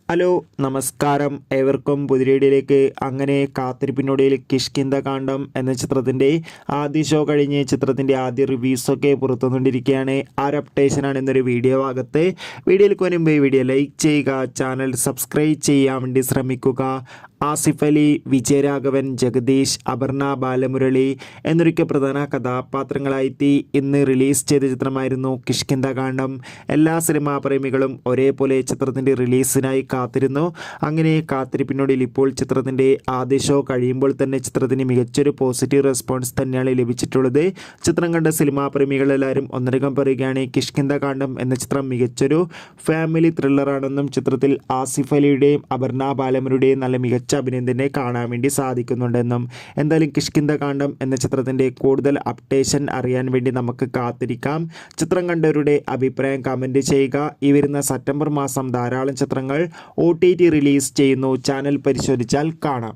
Hello നമസ്കാരം, ഏവർക്കും പുതിയ അങ്ങനെ കാത്തിരിപ്പിനൊടുവിൽ കിഷ്കിന്ധ കാണ്ഡം എന്ന ചിത്രത്തിൻ്റെ ആദ്യ ഷോ കഴിഞ്ഞ് ചിത്രത്തിൻ്റെ ആദ്യ റിവ്യൂസൊക്കെ പുറത്തുകൊണ്ടിരിക്കുകയാണ്. ആ ഒരു അപ്ഡേഷനാണ് ഇന്നൊരു വീഡിയോ ഭാഗത്ത്. വീഡിയോയിൽ മുൻപ് വീഡിയോ ലൈക്ക് ചെയ്യുക, ചാനൽ സബ്സ്ക്രൈബ് ചെയ്യാൻ വേണ്ടി ശ്രമിക്കുക. ആസിഫ് അലി, വിജയരാഘവൻ, ജഗദീഷ്, അപർണ ബാലമുരളി എന്നൊക്കെ പ്രധാന കഥാപാത്രങ്ങളായി ഇന്ന് റിലീസ് ചെയ്ത ചിത്രമായിരുന്നു കിഷ്കിന്ധ കാണ്ഡം. എല്ലാ സിനിമാ പ്രേമികളും ഒരേപോലെ ചിത്രത്തിൻ്റെ റിലീസിനായി കാത്തിരുന്നു. അങ്ങനെ കാത്തിരിപ്പിനോടിൽ ഇപ്പോൾ ചിത്രത്തിൻ്റെ ആദ്യ ഷോ കഴിയുമ്പോൾ തന്നെ ചിത്രത്തിന് മികച്ചൊരു പോസിറ്റീവ് റെസ്പോൺസ് തന്നെയാണ് ലഭിച്ചിട്ടുള്ളത്. ചിത്രം കണ്ട സിനിമാ പ്രേമികളെല്ലാവരും ഒന്നടങ്കം പറയുകയാണ് കിഷ്കിന്ധ കാണ്ഡം എന്ന ചിത്രം മികച്ചൊരു ഫാമിലി ത്രില്ലറാണെന്നും ചിത്രത്തിൽ ആസിഫ് അലിയുടെയും അപർണ ബാലമുരളിയുടെയും നല്ല മികച്ച അഭിനന്ദനെ കാണാൻ വേണ്ടി സാധിക്കുന്നുണ്ടെന്നും. എന്തായാലും കിഷ്കിന്ധ കാണ്ഡം എന്ന ചിത്രത്തിൻ്റെ കൂടുതൽ അപ്ഡേഷൻ അറിയാൻ വേണ്ടി നമുക്ക് കാത്തിരിക്കാം. ചിത്രം കണ്ടവരുടെ അഭിപ്രായം കമൻറ്റ് ചെയ്യുക. ഈ വരുന്ന സെപ്റ്റംബർ മാസം ധാരാളം ചിത്രങ്ങൾ OTT റിലീസ് ചെയ്യുന്നു. ചാനൽ പരിശോധിച്ചാൽ കാണാം.